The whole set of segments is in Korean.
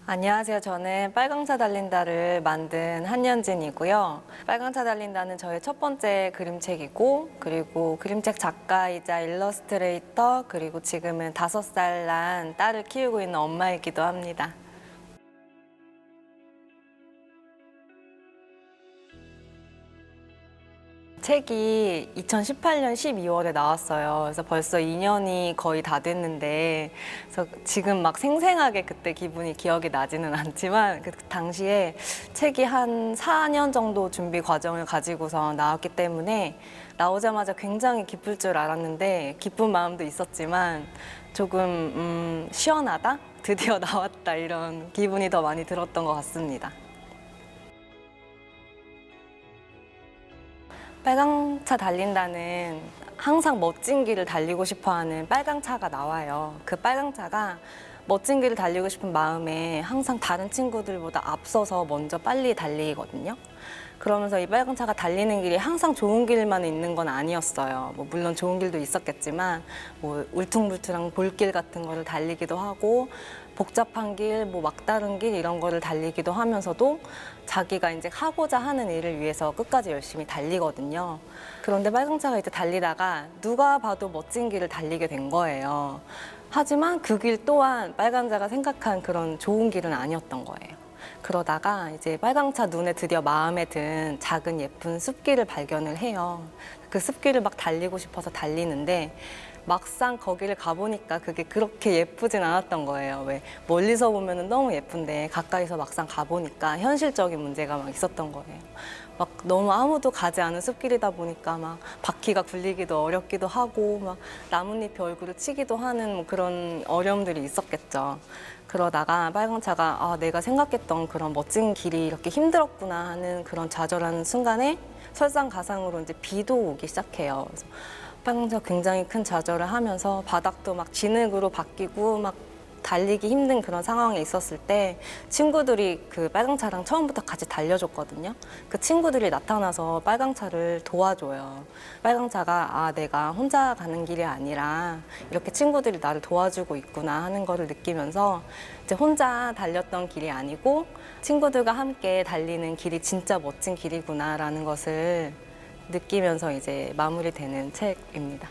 안녕하세요. 저는 빨강차 달린다를 만든 한연진이고요. 빨강차 달린다는 저의 첫 번째 그림책이고, 그리고 그림책 작가이자 일러스트레이터, 그리고 지금은 5살 난 딸을 키우고 있는 엄마이기도 합니다. 책이 2018년 12월에 나왔어요. 그래서 벌써 2년이 거의 다 됐는데, 그래서 지금 막 생생하게 그때 기분이 기억이 나지는 않지만, 그 당시에 책이 한 4년 정도 준비 과정을 가지고서 나왔기 때문에 나오자마자 굉장히 기쁠 줄 알았는데, 기쁜 마음도 있었지만 조금 시원하다? 드디어 나왔다, 이런 기분이 더 많이 들었던 것 같습니다. 빨강차 달린다는 항상 멋진 길을 달리고 싶어하는 빨강차가 나와요. 그 빨강차가 멋진 길을 달리고 싶은 마음에 항상 다른 친구들보다 앞서서 먼저 빨리 달리거든요. 그러면서 이 빨강차가 달리는 길이 항상 좋은 길만 있는 건 아니었어요. 물론 좋은 길도 있었겠지만 울퉁불퉁한 볼길 같은 거를 달리기도 하고 복잡한 길, 막다른 길 이런 거를 달리기도 하면서도 자기가 이제 하고자 하는 일을 위해서 끝까지 열심히 달리거든요. 그런데 빨강차가 이제 달리다가 누가 봐도 멋진 길을 달리게 된 거예요. 하지만 그 길 또한 빨강차가 생각한 그런 좋은 길은 아니었던 거예요. 그러다가 이제 빨강차 눈에 드디어 마음에 든 작은 예쁜 숲길을 발견을 해요. 그 숲길을 막 달리고 싶어서 달리는데 막상 거기를 가보니까 그게 그렇게 예쁘진 않았던 거예요. 왜 멀리서 보면 너무 예쁜데 가까이서 막상 가보니까 현실적인 문제가 막 있었던 거예요. 막 너무 아무도 가지 않은 숲길이다 보니까 막 바퀴가 굴리기도 어렵기도 하고 막 나뭇잎이 얼굴을 치기도 하는 그런 어려움들이 있었겠죠. 그러다가 빨강차가 내가 생각했던 그런 멋진 길이 이렇게 힘들었구나 하는 그런 좌절하는 순간에 설상가상으로 이제 비도 오기 시작해요. 그래서 빨강차가 굉장히 큰 좌절을 하면서 바닥도 막 진흙으로 바뀌고 막 달리기 힘든 그런 상황에 있었을 때 친구들이 그 빨강차랑 처음부터 같이 달려줬거든요. 그 친구들이 나타나서 빨강차를 도와줘요. 빨강차가 내가 혼자 가는 길이 아니라 이렇게 친구들이 나를 도와주고 있구나 하는 거를 느끼면서 이제 혼자 달렸던 길이 아니고 친구들과 함께 달리는 길이 진짜 멋진 길이구나라는 것을 느끼면서 이제 마무리되는 책입니다.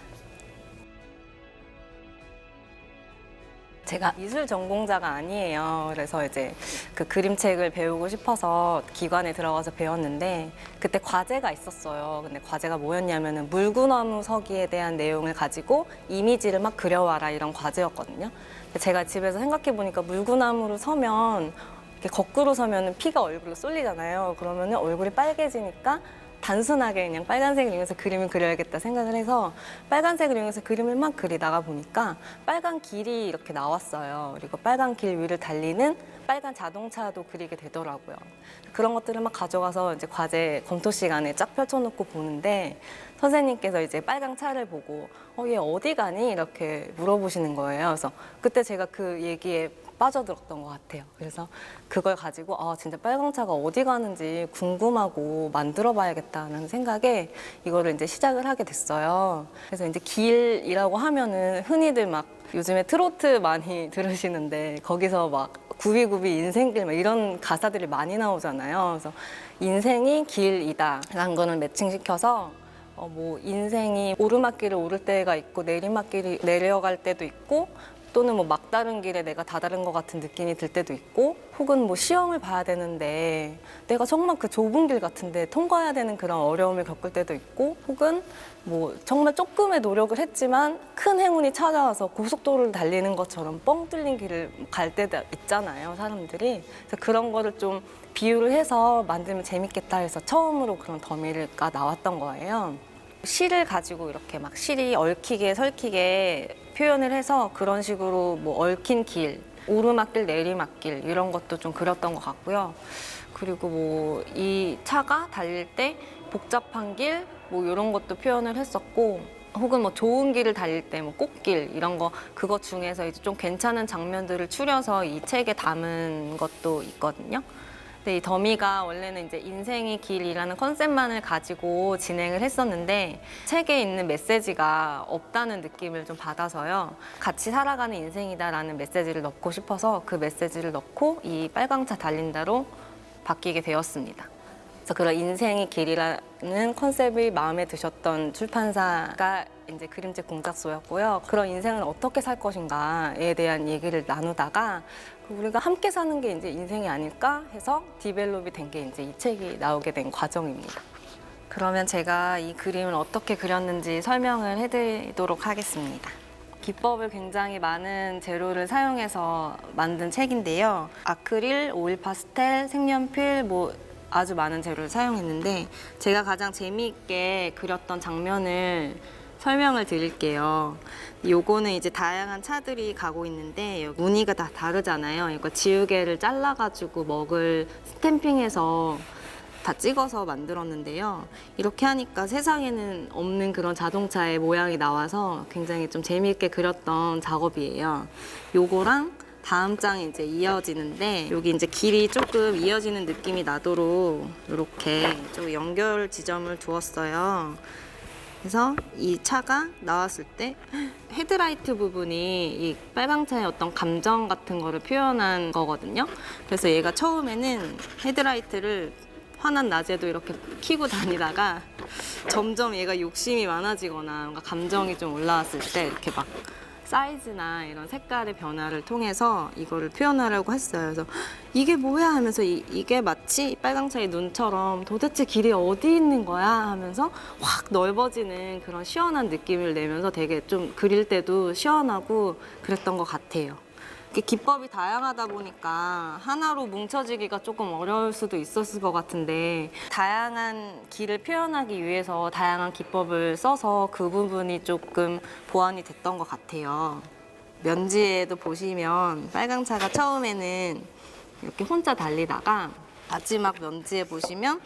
제가 미술 전공자가 아니에요. 그래서 이제 그 그림책을 배우고 싶어서 기관에 들어가서 배웠는데 그때 과제가 있었어요. 근데 과제가 뭐였냐면은 물구나무 서기에 대한 내용을 가지고 이미지를 막 그려와라 이런 과제였거든요. 근데 제가 집에서 생각해 보니까 물구나무로 서면 이렇게 거꾸로 서면은 피가 얼굴로 쏠리잖아요. 그러면은 얼굴이 빨개지니까 단순하게 그냥 빨간색을 이용해서 그림을 그려야겠다 생각을 해서 빨간색을 이용해서 그림을 막 그리다가 보니까 빨간 길이 이렇게 나왔어요. 그리고 빨간 길 위를 달리는 빨간 자동차도 그리게 되더라고요. 그런 것들을 막 가져가서 이제 과제 검토 시간에 쫙 펼쳐놓고 보는데 선생님께서 이제 빨간 차를 보고 얘 어디 가니? 이렇게 물어보시는 거예요. 그래서 그때 제가 그 얘기에 빠져들었던 것 같아요. 그래서 그걸 가지고 진짜 빨강차가 어디 가는지 궁금하고 만들어 봐야겠다는 생각에 이거를 이제 시작을 하게 됐어요. 그래서 이제 길이라고 하면은 흔히들 막 요즘에 트로트 많이 들으시는데 거기서 막 구비구비 인생길 막 이런 가사들이 많이 나오잖아요. 그래서 인생이 길이다 라는 거는 매칭시켜서 인생이 오르막길을 오를 때가 있고 내리막길이 내려갈 때도 있고 또는 막다른 길에 내가 다다른 것 같은 느낌이 들 때도 있고 혹은 시험을 봐야 되는데 내가 정말 그 좁은 길 같은데 통과해야 되는 그런 어려움을 겪을 때도 있고 혹은 정말 조금의 노력을 했지만 큰 행운이 찾아와서 고속도로를 달리는 것처럼 뻥 뚫린 길을 갈 때도 있잖아요, 사람들이. 그래서 그런 거를 좀 비유를 해서 만들면 재밌겠다 해서 처음으로 그런 더미가 나왔던 거예요. 실을 가지고 이렇게 막 실이 얽히게 설키게 표현을 해서 그런 식으로 얽힌 길, 오르막길, 내리막길 이런 것도 좀 그렸던 것 같고요. 그리고 이 차가 달릴 때 복잡한 길 이런 것도 표현을 했었고 혹은 좋은 길을 달릴 때 꽃길 이런 거 그것 중에서 이제 좀 괜찮은 장면들을 추려서 이 책에 담은 것도 있거든요. 이 더미가 원래는 이제 인생의 길이라는 컨셉만을 가지고 진행을 했었는데 책에 있는 메시지가 없다는 느낌을 좀 받아서요. 같이 살아가는 인생이다라는 메시지를 넣고 싶어서 그 메시지를 넣고 이 빨강차 달린다로 바뀌게 되었습니다. 그래서 그런 인생의 길이라는 컨셉이 마음에 드셨던 출판사가 이제 그림책 공작소였고요. 그런 인생을 어떻게 살 것인가에 대한 얘기를 나누다가 우리가 함께 사는 게 이제 인생이 아닐까 해서 디벨롭이 된 게 이제 이 책이 나오게 된 과정입니다. 그러면 제가 이 그림을 어떻게 그렸는지 설명을 해드리도록 하겠습니다. 기법을 굉장히 많은 재료를 사용해서 만든 책인데요. 아크릴, 오일 파스텔, 색연필, 아주 많은 재료를 사용했는데 제가 가장 재미있게 그렸던 장면을 설명을 드릴게요. 요거는 이제 다양한 차들이 가고 있는데 무늬가 다 다르잖아요. 이거 지우개를 잘라가지고 먹을 스탬핑해서 다 찍어서 만들었는데요. 이렇게 하니까 세상에는 없는 그런 자동차의 모양이 나와서 굉장히 좀 재미있게 그렸던 작업이에요. 요거랑 다음 장이 이제 이어지는데 여기 이제 길이 조금 이어지는 느낌이 나도록 이렇게 좀 연결 지점을 두었어요. 그래서 이 차가 나왔을 때 헤드라이트 부분이 이 빨강차의 어떤 감정 같은 거를 표현한 거거든요. 그래서 얘가 처음에는 헤드라이트를 환한 낮에도 이렇게 켜고 다니다가 점점 얘가 욕심이 많아지거나 뭔가 감정이 좀 올라왔을 때 이렇게 막 사이즈나 이런 색깔의 변화를 통해서 이거를 표현하려고 했어요. 그래서 이게 뭐야 하면서 이게 마치 빨강차의 눈처럼 도대체 길이 어디 있는 거야 하면서 확 넓어지는 그런 시원한 느낌을 내면서 되게 좀 그릴 때도 시원하고 그랬던 것 같아요. 기법이 다양하다 보니까 하나로 뭉쳐지기가 조금 어려울 수도 있었을 것 같은데 다양한 길을 표현하기 위해서 다양한 기법을 써서 그 부분이 조금 보완이 됐던 것 같아요. 면지에도 보시면 빨강차가 처음에는 이렇게 혼자 달리다가 마지막 면지에 보시면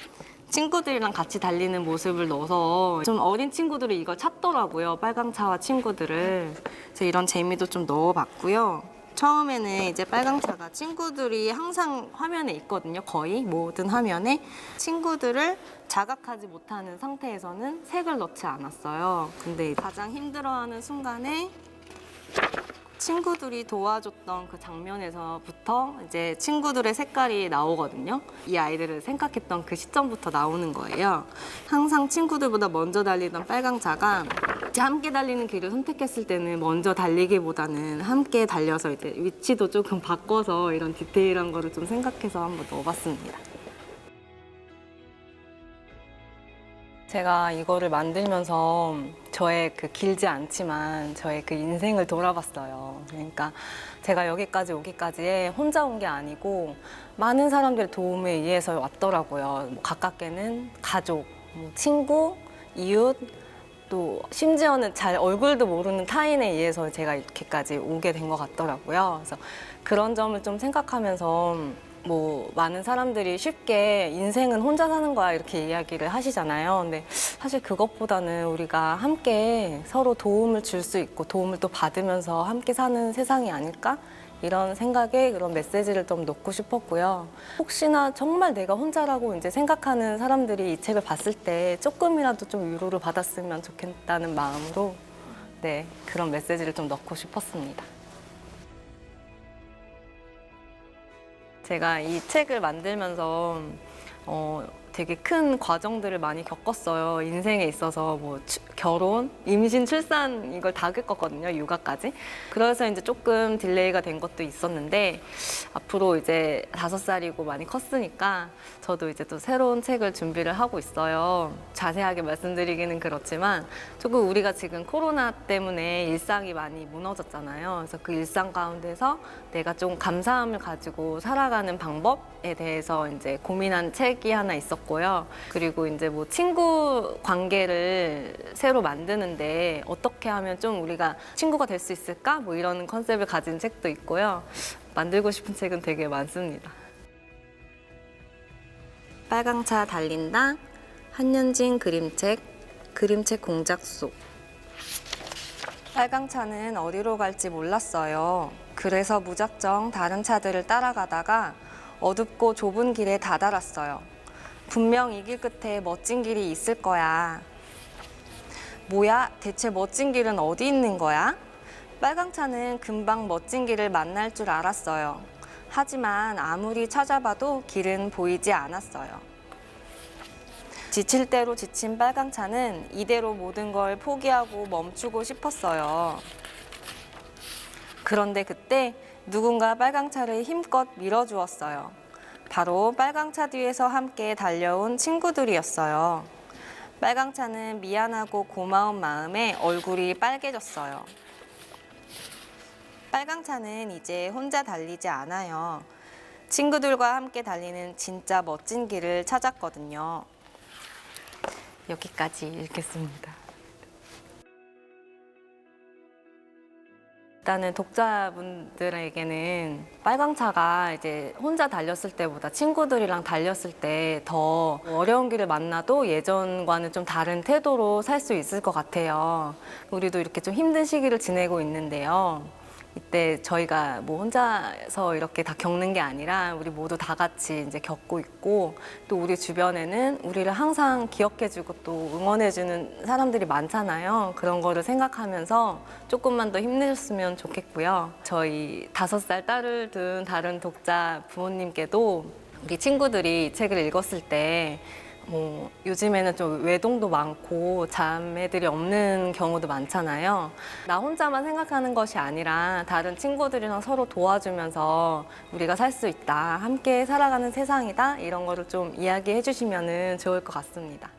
친구들이랑 같이 달리는 모습을 넣어서 좀 어린 친구들이 이걸 찾더라고요. 빨강차와 친구들을. 그래서 이런 재미도 좀 넣어봤고요. 처음에는 이제 빨강차가 친구들이 항상 화면에 있거든요. 거의 모든 화면에. 친구들을 자각하지 못하는 상태에서는 색을 넣지 않았어요. 근데 가장 힘들어하는 순간에 친구들이 도와줬던 그 장면에서부터 이제 친구들의 색깔이 나오거든요. 이 아이들을 생각했던 그 시점부터 나오는 거예요. 항상 친구들보다 먼저 달리던 빨강차가 이제 함께 달리는 길을 선택했을 때는 먼저 달리기보다는 함께 달려서 이제 위치도 조금 바꿔서 이런 디테일한 거를 좀 생각해서 한번 넣어봤습니다. 제가 이거를 만들면서 저의 그 길지 않지만 저의 그 인생을 돌아봤어요. 그러니까 제가 여기까지 오기까지에 혼자 온 게 아니고 많은 사람들의 도움에 의해서 왔더라고요. 가깝게는 가족, 친구, 이웃, 또 심지어는 잘 얼굴도 모르는 타인에 의해서 제가 이렇게까지 오게 된 것 같더라고요. 그래서 그런 점을 좀 생각하면서 많은 사람들이 쉽게 인생은 혼자 사는 거야 이렇게 이야기를 하시잖아요. 근데 사실 그것보다는 우리가 함께 서로 도움을 줄 수 있고 도움을 또 받으면서 함께 사는 세상이 아닐까? 이런 생각에 그런 메시지를 좀 넣고 싶었고요. 혹시나 정말 내가 혼자라고 이제 생각하는 사람들이 이 책을 봤을 때 조금이라도 좀 위로를 받았으면 좋겠다는 마음으로 그런 메시지를 좀 넣고 싶었습니다. 제가 이 책을 만들면서 되게 큰 과정들을 많이 겪었어요. 인생에 있어서 결혼, 임신, 출산 이걸 다 겪었거든요. 육아까지. 그래서 이제 조금 딜레이가 된 것도 있었는데 앞으로 이제 5살이고 많이 컸으니까 저도 이제 또 새로운 책을 준비를 하고 있어요. 자세하게 말씀드리기는 그렇지만 조금 우리가 지금 코로나 때문에 일상이 많이 무너졌잖아요. 그래서 그 일상 가운데서 내가 좀 감사함을 가지고 살아가는 방법에 대해서 이제 고민한 책이 하나 있었고요. 그리고 이제 친구 관계를 새로 만드는데 어떻게 하면 좀 우리가 친구가 될 수 있을까? 이런 컨셉을 가진 책도 있고요. 만들고 싶은 책은 되게 많습니다. 빨강차 달린다, 한윤진 그림책, 그림책 공작소. 빨강차는 어디로 갈지 몰랐어요. 그래서 무작정 다른 차들을 따라가다가 어둡고 좁은 길에 다다랐어요. 분명 이 길 끝에 멋진 길이 있을 거야. 뭐야? 대체 멋진 길은 어디 있는 거야? 빨강차는 금방 멋진 길을 만날 줄 알았어요. 하지만 아무리 찾아봐도 길은 보이지 않았어요. 지칠 대로 지친 빨강차는 이대로 모든 걸 포기하고 멈추고 싶었어요. 그런데 그때 누군가 빨강차를 힘껏 밀어주었어요. 바로 빨강차 뒤에서 함께 달려온 친구들이었어요. 빨강차는 미안하고 고마운 마음에 얼굴이 빨개졌어요. 빨강차는 이제 혼자 달리지 않아요. 친구들과 함께 달리는 진짜 멋진 길을 찾았거든요. 여기까지 읽겠습니다. 일단은 독자분들에게는 빨강차가 이제 혼자 달렸을 때보다 친구들이랑 달렸을 때 더 어려운 길을 만나도 예전과는 좀 다른 태도로 살 수 있을 것 같아요. 우리도 이렇게 좀 힘든 시기를 지내고 있는데요. 이때 저희가 뭐 혼자서 이렇게 다 겪는 게 아니라 우리 모두 다 같이 이제 겪고 있고, 또 우리 주변에는 우리를 항상 기억해주고 또 응원해주는 사람들이 많잖아요. 그런 거를 생각하면서 조금만 더 힘내셨으면 좋겠고요. 저희 5살 딸을 둔 다른 독자 부모님께도 우리 친구들이 이 책을 읽었을 때 요즘에는 좀 외동도 많고 자매들이 없는 경우도 많잖아요. 나 혼자만 생각하는 것이 아니라 다른 친구들이랑 서로 도와주면서 우리가 살 수 있다, 함께 살아가는 세상이다, 이런 거를 좀 이야기해 주시면 좋을 것 같습니다.